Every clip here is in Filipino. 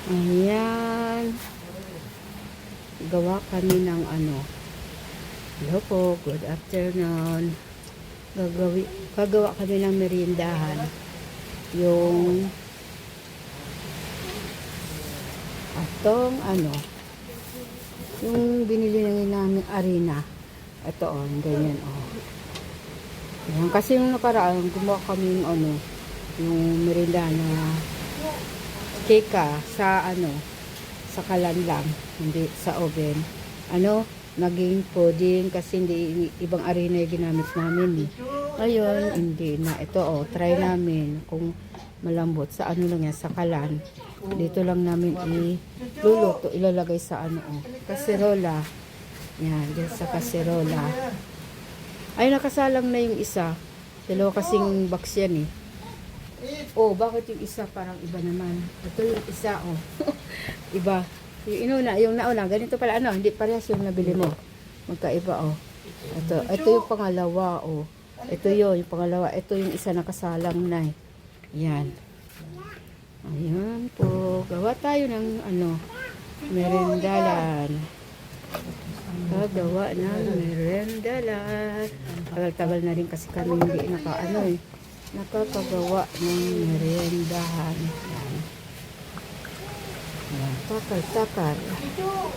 Ayan. Gawa kami ng ano. Hello po, good afternoon. Gagawa kami ng meriendahan. Yung atong ano, yung binili na namin arena. Ito oh, ganyan oh. Ayan, kasi yung nakaraan, gumawa kami ng ano, yung merienda na keka sa ano, sa kalan lang, hindi sa oven. Ano, naging pudding kasi hindi ibang arena yung ginamit namin eh. Ayun, hindi na. Ito oh, try namin kung malambot sa ano lang yan, sa kalan. Dito lang namin iluluto, ilalagay sa ano oh, kaserola. Yan, dyan sa kaserola. Ay, nakasalang na yung isa. Dalawa kasing box yan eh. Oh, bakit yung isa parang iba naman? Ito yung isa oh. Iba. Yung nauna, ganito pala ano, hindi parehas yung nabili mo. Magkaiba oh. Ito yung pangalawa oh. Ito yung pangalawa. Ito yung isa nakasalang na eh. Yan. Ayan po. Gawa tayo ng ano, merendalan. Gawa ng merendalan. Tagal-tagal na rin kasi kami hindi nakaano eh. Nakakagawa ng meriendahan. Yan. Yan. Takal-takal. Takal.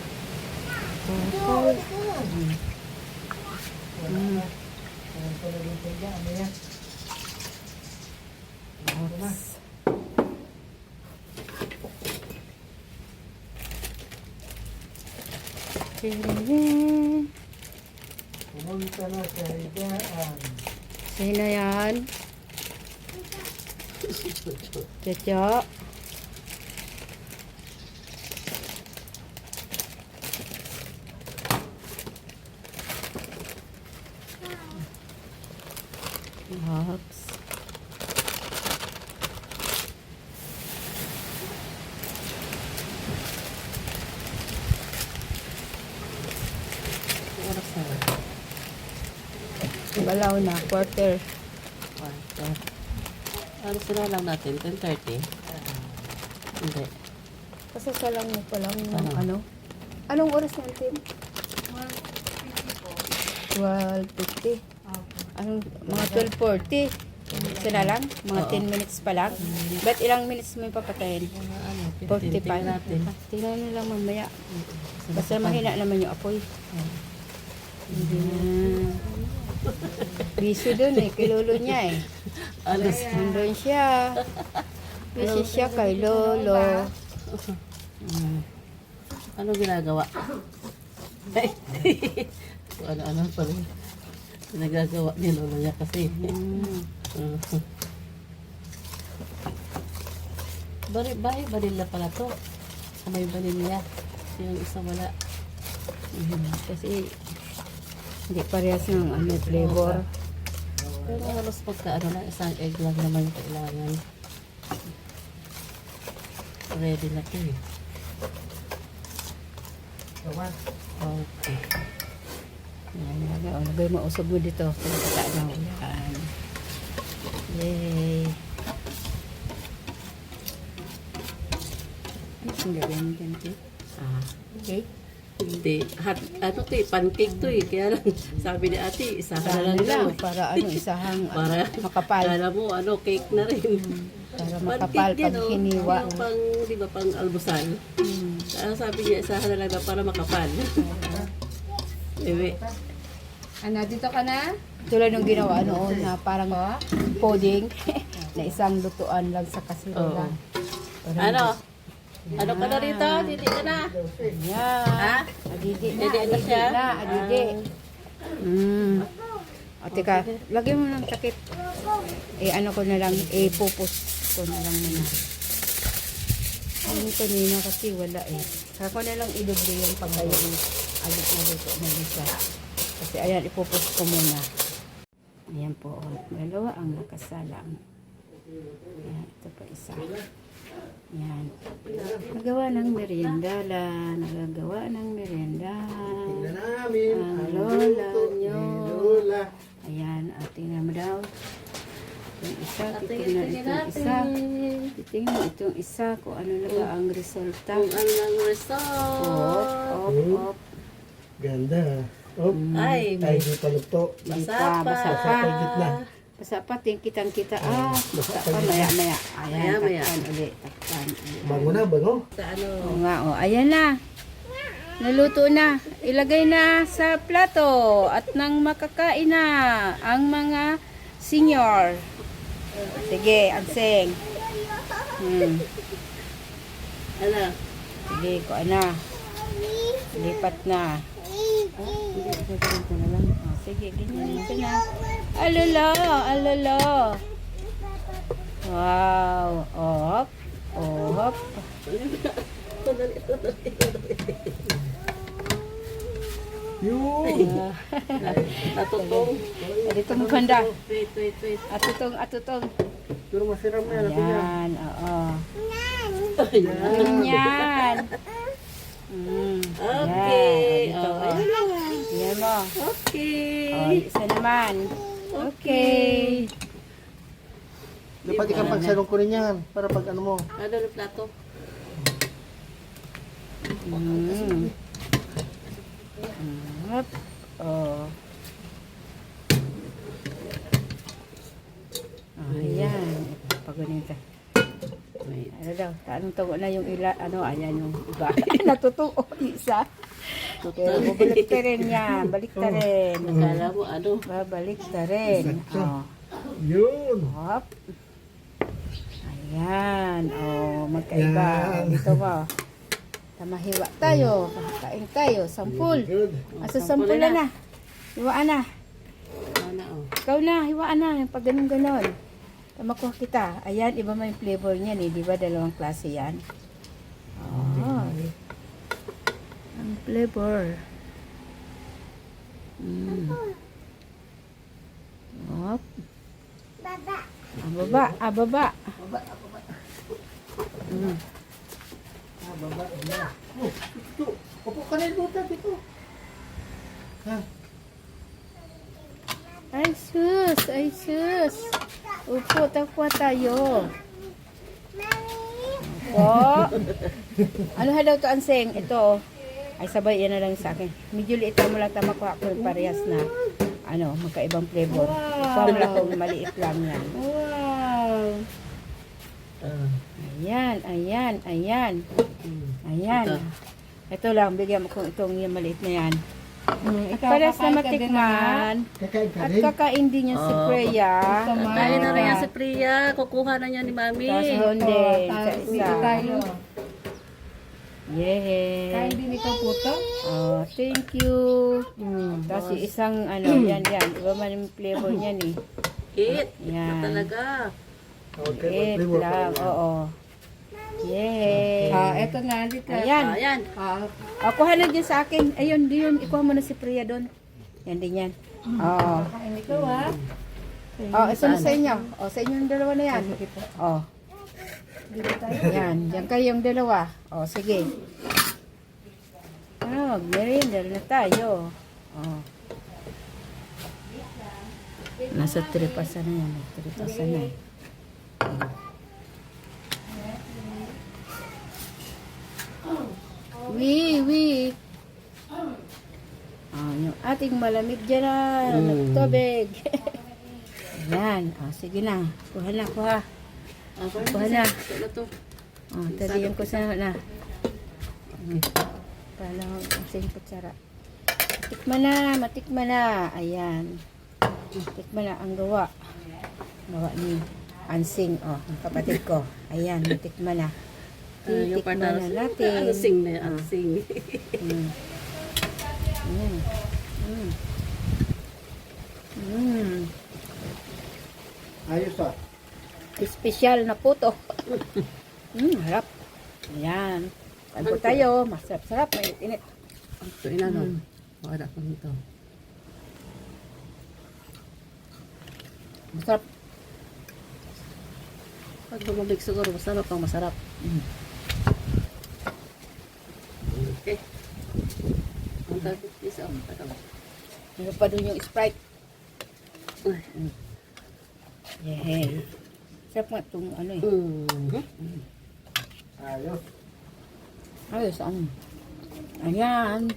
Oops. Pumunta na sa higaan. Sino yan? Chocho. Oops. Oras na. Balaw na, quarter. Ano sila lang natin? 10:30? Hindi. Kasasalang mo pa lang yung Ano? ano. Anong oras natin? 12:50. Anong, mga 12:40. Isa na lang? Mga Oo. 10 minutes pa lang? Ba't ilang minutes mo yung papatayin? Ano, 45. tingnan natin. Tingnan nyo lang mamaya. Basta mahina naman yung apoy. Hindi na. Busy dun eh, kay lolo niya eh. Ano? Nandun siya. Busy siya kay lolo. Ano ginagawa? Ay. Ano pala. Nagagawa ni lolo niya kasi. Bahay vanilla pala to. Sa may vanilla. Yung isa wala. Kasi hindi parehas ng ano, flavor. Pero halos pagka ano na, isang egg lang naman yung kailangan. Ready na to eh. Okay. Yan, lagay mo, usog mo dito. Pagkakataon. Yan. Yay. Ano yung gawin mo dyan, Kate? Okay. Hindi. Ano to eh, pancake to eh. Kaya lang, sabi ni ate, isahan na lang daw eh. Para ano, isahang Para makapal. Kala mo, ano, cake na rin. Para makapal Pancake yan, pag oh. hiniwa. Yung pang, di ba, pang almusal. Kaya sabi niya, isahan na lang daw para makapal. Ewe. Ano, dito ka na? Tulad nung ginawa noon na parang pudding na isang lutuan lang sa kasirola. Oo. Ano? Ano ka na rito? Dito ka na. Yan. Ha? Adidi na, Adidi na adidi siya? na, adidi. O, teka, lagyan mo ng takip. Ano ko na lang, pupus ko na lang muna. Ano kanina kasi wala eh. Ako na lang idoble yung pagka yung alit na luto na isa. Kasi ayan, ipupus ko muna. Ayan po, dalawa ang nakasalang. Ayan, ito pa isa. Ayan. Nagawa ng meriendala. Nagagawa ng meriendahan. Tingnan namin Ang ang lola luto ni nyo. Lola. Ayan, tingnan mo daw. Itong isa, Ate, titingnan tingnan itong isa. natin. Titingnan itong isa kung ano na ba ang resulta. Kung ano ang Op, result. op, op. Ganda. Oh, Ay, ay, di palugto. Hindi basa pa, pa. basa pa yung gitna. Basa pa, kitang-kita. Basa pa, pa. maya-maya. Maya, Ayan, maya. takpan ulit. Takpan ulit. Bago na, bago. Sa ano. Oo nga, oh. Ayan na. Naluto na. Ilagay na sa plato at nang makakain na ang mga senior. Sige, Anseng. Ano? Sige, kuha na. Lipat na. Oh, sige, ganyan ito na. Alala, alala. Wow. Op, op. Yun. Natutong. Itong banda. Wait. Atutong. Pero masiram na yan. Ako yan. Ayan, oo. Ayan. Ganyan. Okay. Ayan, ito, Oh, ayan na. Ayan mo. Okay. Oh, isa naman. Okay. Dapat ikang pagsalong ko rin yan. Para pag ano mo. Ano na plato? Hop. Oh. Ayan. Pagunin ka. Wait. Ano daw? Anong tago na yung ano, ayan yung iba. Natutuo yung isa. Pero balik ka rin yan. Balik ka rin. Akala mo ano? Babalik ka rin. Oh. Yun. Hop. Ayan. Oh, magkaiba. Yan. Dito mo. Tamahiwa tayo. Kain tayo. Sampul. Good. Asa sampul na. Hiwaan na. Ano oh. Ikaw na. Hiwaan na. Pag ganun-ganon. Tamakuha kita. Ayan. Iba mo yung flavor niyan eh. Di ba? Dalawang klase yan. Oh. Ang flavor. Hop. Baba. Baba. Baba. Oh, ito. Opo ka na yung dito. Ha? Ay sus. Ay sus. Upo. Takwa tayo. Opo. Ano daw to, Anseng? Ito. Ay sabay yan na lang sa akin. Medyo liit mo lang tamakuha ko yung parehas na ano, magkaibang flavor. Ikaw mo lang kung maliit lang yan. Wow. Ayan, ayan, ayan. Ayan. Ito lang, bigyan mo kung itong yung maliit na yan. At para sa matikman, Kakain ka at rin. kakain din yan si Freya. Kaya na rin yan si Priya. Kukuha na niya ni Mami. Tapos honde, isa-isa. Yay. Kain din ikaw puto? Oh, thank you. Tapos yung isang ano, yan. Iba man yung flavor niyan eh. Eat. Yan. Talaga. Okay, It flavor lang, pa. oo. Yay. Eto na, dito. Ayan. Ayan. Kuha na dyan sa akin. Ayun, diyon. Ikuha mo na si Priya doon. Yan din yan. Oo. Kain ikaw ha. Oh, ito na sa inyo. Oh, sa inyo yung dalawa na yan. Oh. Yan, diyan kayong dalawa. Oh, sige. Ah, merienda na tayo. Oh. Nasa 3 na yan. 3 na eh. Wee. Oh, yung ating malamig dyan na tubig. Yan. Oh, sige na. Kuha na, kuha. Kuha na. Ano to? Oh, taliyan ko sa na. Para ang kutsara. Matikman na. Ayan. Matikman na ang gawa. Gawa ni Ansing, oh, ang kapatid ko. Ayan, matikman na. Yung Titikman part na natin. Ano sing na yan? Sing. Mm. Ayos ah. Espesyal na puto. Harap. Ayan. Tago tayo. Masarap-sarap. Mainit-init. Ito inano. Wala ko nito. Masarap. Pag lumabig siguro, masarap pang masarap. Okay. Ang tapos isa. Meron pa doon yung Sprite. Ay. Yay. Sarap nga itong ano eh. Mhm. Ayos. Ayos, ano. Ayan.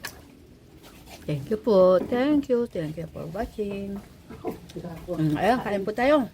Thank you po. Thank you. Thank you for watching. Ayan, kain po tayo.